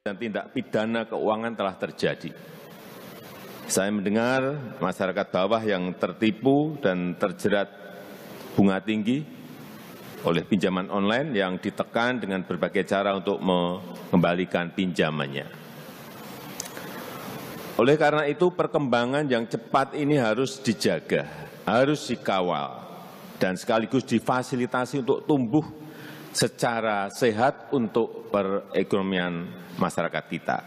dan tindak pidana keuangan telah terjadi. Saya mendengar masyarakat bawah yang tertipu dan terjerat bunga tinggi oleh pinjaman online yang ditekan dengan berbagai cara untuk mengembalikan pinjamannya. Oleh karena itu, perkembangan yang cepat ini harus dijaga, harus dikawal, dan sekaligus difasilitasi untuk tumbuh secara sehat untuk perekonomian masyarakat kita.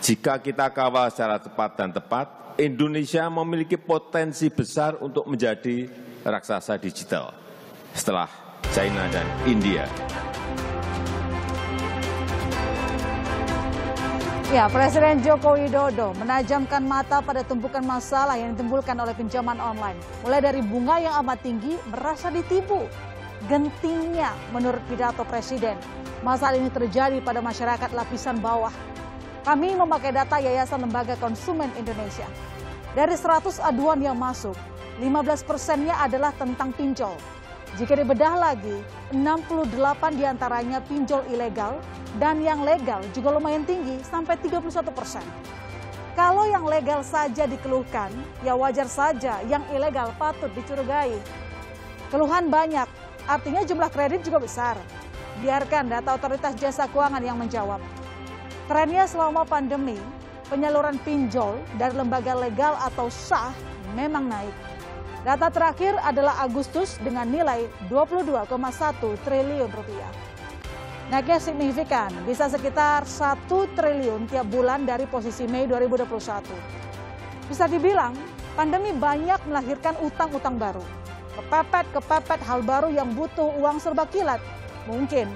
Jika kita kawal secara cepat dan tepat, Indonesia memiliki potensi besar untuk menjadi raksasa digital setelah China dan India. Ya, Presiden Joko Widodo menajamkan mata pada tumpukan masalah yang ditimbulkan oleh pinjaman online. Mulai dari bunga yang amat tinggi, merasa ditipu. Gentingnya menurut pidato Presiden, masalah ini terjadi pada masyarakat lapisan bawah. Kami memakai data Yayasan Lembaga Konsumen Indonesia. Dari 100 aduan yang masuk, 15%-nya adalah tentang pinjol. Jika dibedah lagi, 68 diantaranya pinjol ilegal dan yang legal juga lumayan tinggi sampai 31%. Kalau yang legal saja dikeluhkan, ya wajar saja yang ilegal patut dicurigai. Keluhan banyak, artinya jumlah kredit juga besar. Biarkan data Otoritas Jasa Keuangan yang menjawab. Trennya selama pandemi, penyaluran pinjol dari lembaga legal atau sah memang naik. Data terakhir adalah Agustus dengan nilai 22,1 triliun rupiah. Naiknya signifikan, bisa sekitar 1 triliun tiap bulan dari posisi Mei 2021. Bisa dibilang, pandemi banyak melahirkan utang-utang baru. Kepepet hal baru yang butuh uang serba kilat. Mungkin.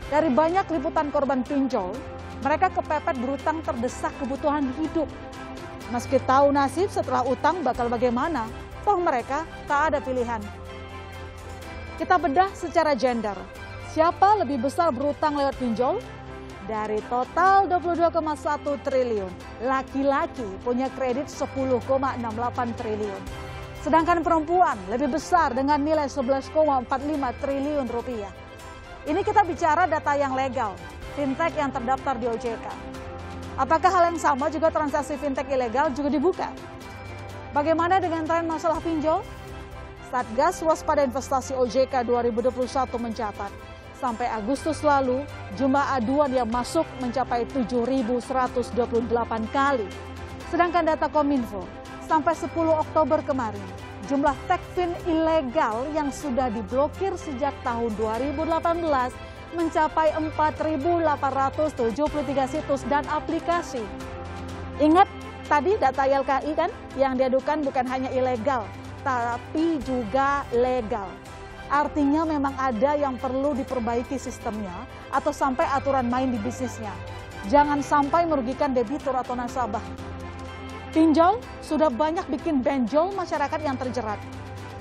Dari banyak liputan korban pinjol, mereka kepepet berutang terdesak kebutuhan hidup. Meski tahu nasib setelah utang bakal bagaimana, toh mereka tak ada pilihan. Kita bedah secara gender. Siapa lebih besar berutang lewat pinjol? Dari total 22,1 triliun, laki-laki punya kredit 10,68 triliun. Sedangkan perempuan lebih besar dengan nilai 11,45 triliun rupiah. Ini kita bicara data yang legal, fintech yang terdaftar di OJK. Apakah hal yang sama juga transaksi fintech ilegal juga dibuka? Bagaimana dengan tren masalah pinjol? Satgas Waspada Investasi OJK 2021 mencatat, sampai Agustus lalu jumlah aduan yang masuk mencapai 7.128 kali. Sedangkan data Kominfo, sampai 10 Oktober kemarin, jumlah Techfin ilegal yang sudah diblokir sejak tahun 2018 mencapai 4.873 situs dan aplikasi. Ingat tadi data YLKI kan yang diadukan bukan hanya ilegal, tapi juga legal. Artinya memang ada yang perlu diperbaiki sistemnya atau sampai aturan main di bisnisnya. Jangan sampai merugikan debitur atau nasabah. Pinjol sudah banyak bikin benjol masyarakat yang terjerat.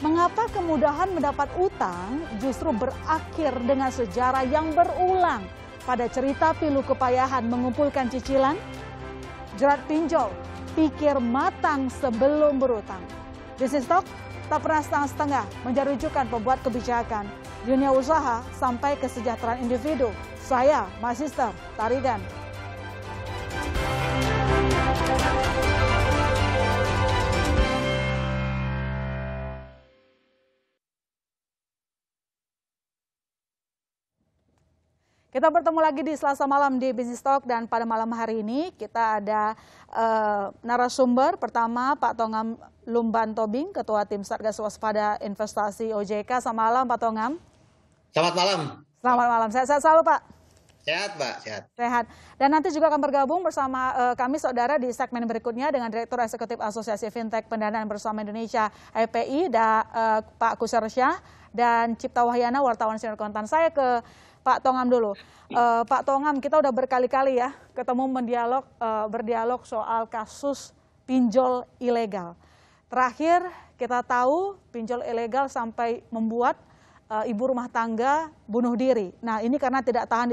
Mengapa kemudahan mendapat utang justru berakhir dengan sejarah yang berulang pada cerita pilu kepayahan mengumpulkan cicilan? Jerat pinjol, pikir matang sebelum berutang. Bisnis Talk tak pernah setengah-setengah menjadi rujukan pembuat kebijakan, dunia usaha sampai kesejahteraan individu. Saya, Magister Tarigan. Kita bertemu lagi di Selasa malam di Business Talk dan pada malam hari ini kita ada narasumber pertama Pak Tongam Lumban Tobing, Ketua Tim Satgas Waspada Investasi OJK. Selamat malam Pak Tongam. Selamat malam. Selamat malam. Sehat-sehat selalu Pak. Sehat Pak, sehat. Sehat. Dan nanti juga akan bergabung bersama kami saudara di segmen berikutnya dengan Direktur Eksekutif Asosiasi Fintech Pendanaan Bersama Indonesia (API) Pak Kusar Syah dan Cipta Wahyana, wartawan senior kontan. Saya ke Pak Tongam dulu. Pak Tongam, kita udah berkali-kali ya ketemu berdialog soal kasus pinjol ilegal. Terakhir kita tahu pinjol ilegal sampai membuat ibu rumah tangga bunuh diri. Nah ini karena tidak tahan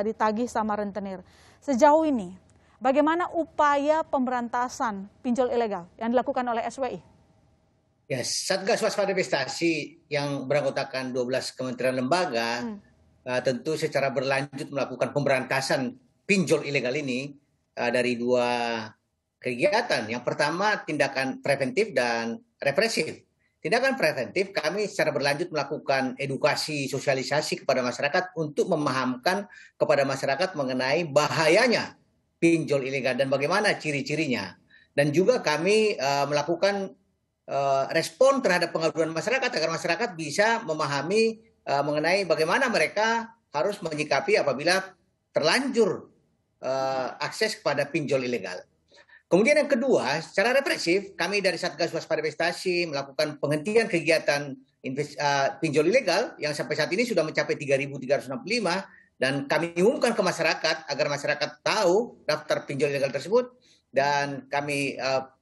ditagih sama rentenir. Sejauh ini bagaimana upaya pemberantasan pinjol ilegal yang dilakukan oleh SWI? Ya, Satgas Waspada Investasi yang beranggotakan 12 kementerian lembaga tentu secara berlanjut melakukan pemberantasan pinjol ilegal ini dari dua kegiatan. Yang pertama tindakan preventif dan represif. Tindakan preventif, kami secara berlanjut melakukan edukasi sosialisasi kepada masyarakat untuk memahamkan kepada masyarakat mengenai bahayanya pinjol ilegal dan bagaimana ciri-cirinya. Dan juga kami melakukan respon terhadap pengaduan masyarakat agar masyarakat bisa memahami mengenai bagaimana mereka harus menyikapi apabila terlanjur akses kepada pinjol ilegal. Kemudian yang kedua, secara represif, kami dari Satgas Waspada Investasi melakukan penghentian kegiatan pinjol ilegal yang sampai saat ini sudah mencapai 3.365 dan kami umumkan ke masyarakat agar masyarakat tahu daftar pinjol ilegal tersebut dan kami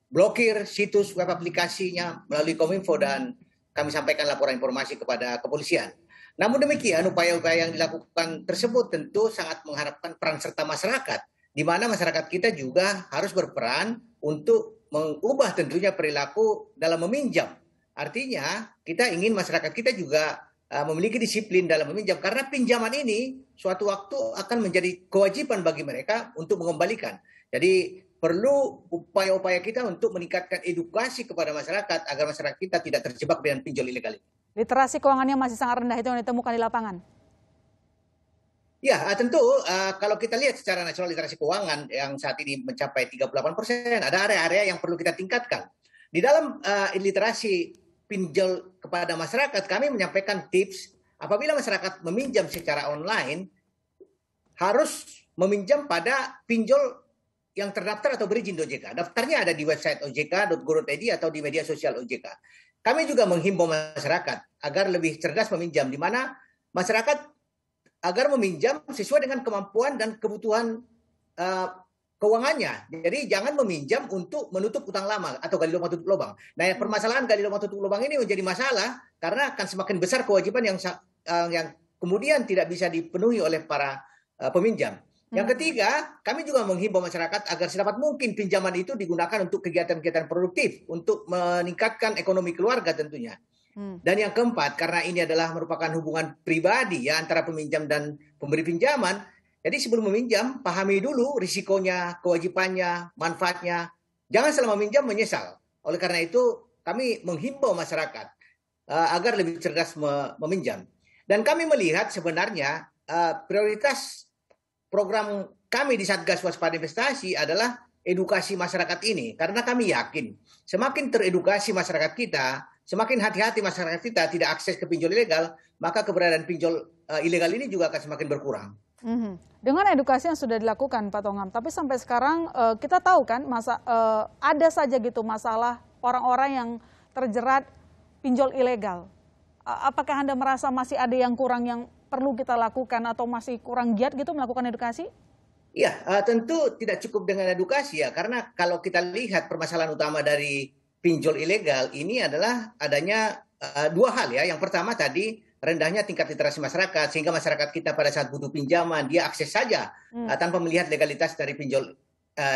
blokir situs web aplikasinya melalui Kominfo dan kami sampaikan laporan informasi kepada kepolisian. Namun demikian, upaya-upaya yang dilakukan tersebut tentu sangat mengharapkan peran serta masyarakat, di mana masyarakat kita juga harus berperan untuk mengubah tentunya perilaku dalam meminjam. Artinya, kita ingin masyarakat kita juga memiliki disiplin dalam meminjam, karena pinjaman ini suatu waktu akan menjadi kewajiban bagi mereka untuk mengembalikan. Jadi, perlu upaya-upaya kita untuk meningkatkan edukasi kepada masyarakat agar masyarakat kita tidak terjebak dengan pinjol ilegal ini. Literasi keuangannya masih sangat rendah, itu yang ditemukan di lapangan. Ya, tentu kalau kita lihat secara nasional literasi keuangan yang saat ini mencapai 38%, ada area-area yang perlu kita tingkatkan. Di dalam literasi pinjol kepada masyarakat, kami menyampaikan tips apabila masyarakat meminjam secara online, harus meminjam pada pinjol yang terdaftar atau berizin OJK. Daftarnya ada di website ojk.go.id atau di media sosial OJK. Kami juga menghimbau masyarakat agar lebih cerdas meminjam, di mana masyarakat agar meminjam sesuai dengan kemampuan dan kebutuhan keuangannya. Jadi jangan meminjam untuk menutup utang lama atau gali lubang tutup lubang. Nah, permasalahan gali lubang tutup lubang ini menjadi masalah karena akan semakin besar kewajiban yang kemudian tidak bisa dipenuhi oleh para peminjam. Yang ketiga, kami juga menghimbau masyarakat agar sedapat mungkin pinjaman itu digunakan untuk kegiatan-kegiatan produktif, untuk meningkatkan ekonomi keluarga tentunya. Dan yang keempat, karena ini adalah merupakan hubungan pribadi ya antara peminjam dan pemberi pinjaman, jadi sebelum meminjam, pahami dulu risikonya, kewajibannya, manfaatnya. Jangan selama meminjam menyesal. Oleh karena itu, kami menghimbau masyarakat agar lebih cerdas meminjam. Dan kami melihat sebenarnya prioritas program kami di Satgas Waspada Investasi adalah edukasi masyarakat ini. Karena kami yakin semakin teredukasi masyarakat kita, semakin hati-hati masyarakat kita tidak akses ke pinjol ilegal, maka keberadaan pinjol ilegal ini juga akan semakin berkurang. Dengan edukasi yang sudah dilakukan Pak Tongam, tapi sampai sekarang kita tahu kan ada saja gitu masalah orang-orang yang terjerat pinjol ilegal. Apakah Anda merasa masih ada yang kurang yang perlu kita lakukan atau masih kurang giat gitu melakukan edukasi? Ya, tentu tidak cukup dengan edukasi ya, karena kalau kita lihat permasalahan utama dari pinjol ilegal ini adalah adanya dua hal ya. Yang pertama tadi rendahnya tingkat literasi masyarakat, sehingga masyarakat kita pada saat butuh pinjaman dia akses saja tanpa melihat legalitas dari pinjol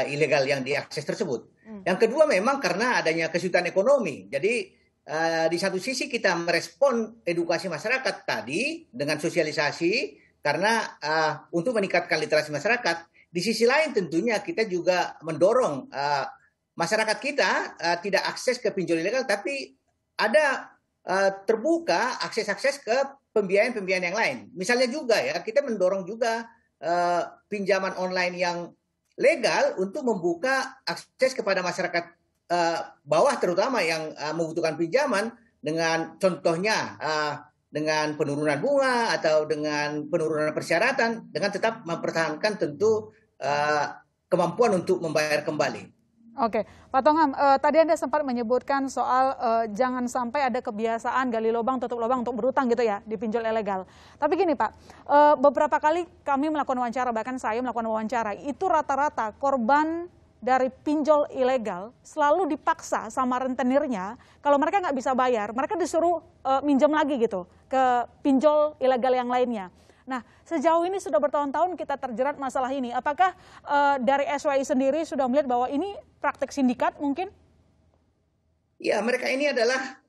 ilegal yang diakses tersebut. Yang kedua memang karena adanya kesulitan ekonomi. Jadi di satu sisi kita merespon edukasi masyarakat tadi dengan sosialisasi karena untuk meningkatkan literasi masyarakat. Di sisi lain tentunya kita juga mendorong masyarakat kita tidak akses ke pinjol ilegal, tapi ada terbuka akses-akses ke pembiayaan-pembiayaan yang lain. Misalnya juga ya, kita mendorong juga pinjaman online yang legal untuk membuka akses kepada masyarakat bawah terutama yang membutuhkan pinjaman dengan contohnya dengan penurunan bunga atau dengan penurunan persyaratan dengan tetap mempertahankan tentu kemampuan untuk membayar kembali. Oke, Pak Tongam, tadi Anda sempat menyebutkan soal jangan sampai ada kebiasaan gali lubang tutup lubang untuk berutang gitu ya di pinjol ilegal. Tapi gini Pak, beberapa kali kami melakukan wawancara, bahkan saya melakukan wawancara, itu rata-rata korban dari pinjol ilegal selalu dipaksa sama rentenirnya, kalau mereka nggak bisa bayar, mereka disuruh minjam lagi gitu ke pinjol ilegal yang lainnya. Nah, sejauh ini sudah bertahun-tahun kita terjerat masalah ini. Apakah dari SWI sendiri sudah melihat bahwa ini praktek sindikat mungkin? Ya, mereka ini adalah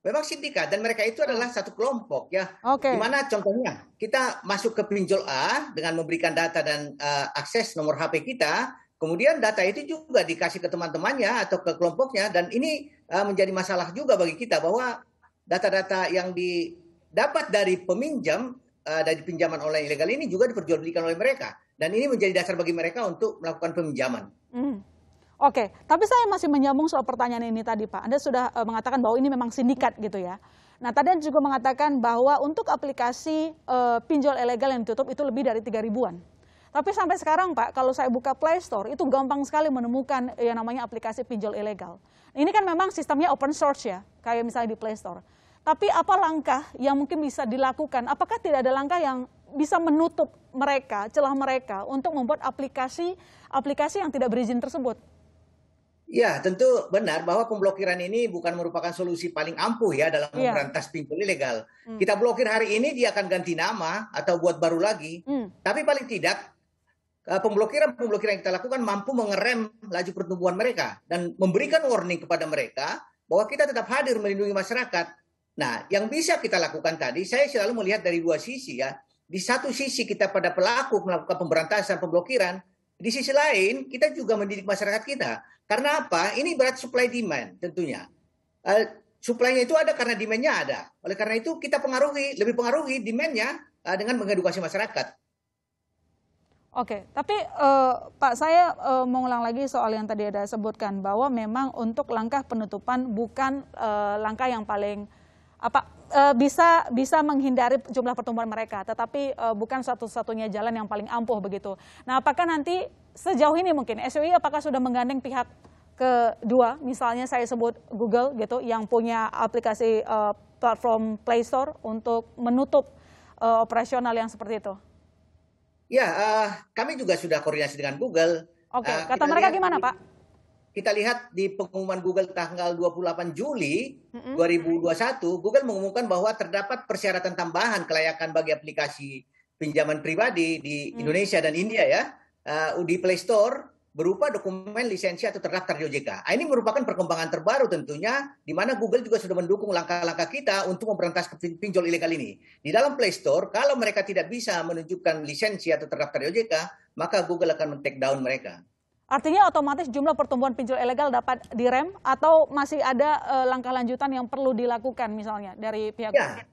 Memang sindikat, dan mereka itu adalah satu kelompok ya. Oke. Di mana contohnya kita masuk ke pinjol A dengan memberikan data dan akses nomor HP kita, kemudian data itu juga dikasih ke teman-temannya atau ke kelompoknya, dan ini menjadi masalah juga bagi kita bahwa data-data yang didapat dari peminjam dari pinjaman online ilegal ini juga diperjualbelikan oleh mereka, dan ini menjadi dasar bagi mereka untuk melakukan peminjaman. Oke, tapi saya masih menyambung soal pertanyaan ini tadi, Pak. Anda sudah mengatakan bahwa ini memang sindikat gitu ya. Nah, tadi Anda juga mengatakan bahwa untuk aplikasi pinjol ilegal yang ditutup itu lebih dari 3.000-an. Tapi sampai sekarang, Pak, kalau saya buka Play Store, itu gampang sekali menemukan yang namanya aplikasi pinjol ilegal. Ini kan memang sistemnya open source ya, kayak misalnya di Play Store. Tapi apa langkah yang mungkin bisa dilakukan? Apakah tidak ada langkah yang bisa menutup mereka, celah mereka untuk membuat aplikasi yang tidak berizin tersebut? Ya, tentu benar bahwa pemblokiran ini bukan merupakan solusi paling ampuh ya dalam memberantas pinjol ilegal. Kita blokir hari ini, dia akan ganti nama atau buat baru lagi. Tapi paling tidak, pemblokiran yang kita lakukan mampu mengerem laju pertumbuhan mereka dan memberikan warning kepada mereka bahwa kita tetap hadir melindungi masyarakat. Nah, yang bisa kita lakukan tadi, saya selalu melihat dari dua sisi ya. Di satu sisi kita pada pelaku melakukan pemberantasan pemblokiran, di sisi lain kita juga mendidik masyarakat kita. Karena apa? Ini berat supply demand tentunya. Supply-nya itu ada karena demand-nya ada. Oleh karena itu kita lebih pengaruhi demand-nya dengan mengedukasi masyarakat. Oke, tapi Pak, saya mau ulang lagi soal yang tadi ada sebutkan bahwa memang untuk langkah penutupan bukan langkah yang paling bisa menghindari jumlah pertumbuhan mereka, tetapi bukan satu-satunya jalan yang paling ampuh begitu. Nah, apakah nanti sejauh ini mungkin SWI apakah sudah menggandeng pihak kedua, misalnya saya sebut Google gitu, yang punya aplikasi platform Play Store untuk menutup operasional yang seperti itu? Ya, kami juga sudah koordinasi dengan Google. Oke, kata mereka gimana, Pak? Kita lihat di pengumuman Google tanggal 28 Juli 2021, Google mengumumkan bahwa terdapat persyaratan tambahan kelayakan bagi aplikasi pinjaman pribadi di Indonesia dan India ya, di Play Store berupa dokumen lisensi atau terdaftar di OJK. Ini merupakan perkembangan terbaru tentunya, di mana Google juga sudah mendukung langkah-langkah kita untuk memberantas pinjol ilegal ini. Di dalam Play Store, kalau mereka tidak bisa menunjukkan lisensi atau terdaftar di OJK, maka Google akan men-take down mereka. Artinya otomatis jumlah pertumbuhan pinjol ilegal dapat direm atau masih ada langkah lanjutan yang perlu dilakukan misalnya dari pihak? Ya,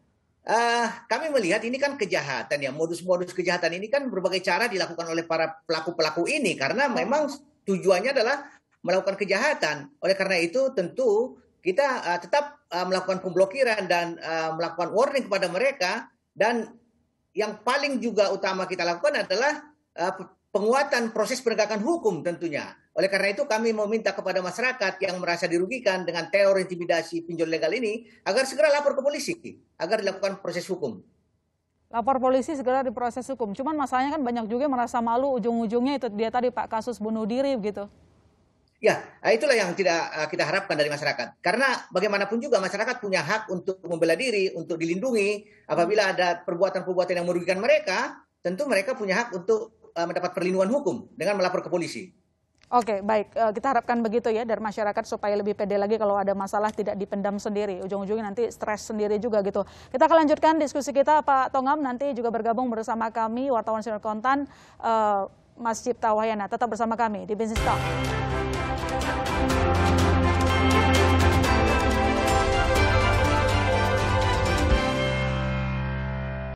kami melihat ini kan kejahatan ya, modus-modus kejahatan ini kan berbagai cara dilakukan oleh para pelaku-pelaku ini karena memang tujuannya adalah melakukan kejahatan. Oleh karena itu tentu kita tetap melakukan pemblokiran dan melakukan warning kepada mereka, dan yang paling juga utama kita lakukan adalah penguatan proses penegakan hukum tentunya. Oleh karena itu kami meminta kepada masyarakat yang merasa dirugikan dengan teror intimidasi pinjol legal ini agar segera lapor ke polisi, agar dilakukan proses hukum. Lapor polisi segera diproses hukum. Cuman masalahnya kan banyak juga yang merasa malu, ujung-ujungnya itu dia tadi Pak, kasus bunuh diri gitu. Ya, itulah yang tidak kita harapkan dari masyarakat. Karena bagaimanapun juga masyarakat punya hak untuk membela diri, untuk dilindungi. Apabila ada perbuatan-perbuatan yang merugikan mereka, tentu mereka punya hak untuk mendapat perlindungan hukum dengan melapor ke polisi. Oke, baik. Kita harapkan begitu ya dari masyarakat supaya lebih pede lagi kalau ada masalah tidak dipendam sendiri. Ujung-ujungnya nanti stres sendiri juga gitu. Kita akan lanjutkan diskusi kita, Pak Tongam. Nanti juga bergabung bersama kami, wartawan Sinar Kontan, Mas Cipta Wahyana. Tetap bersama kami di Business Talk.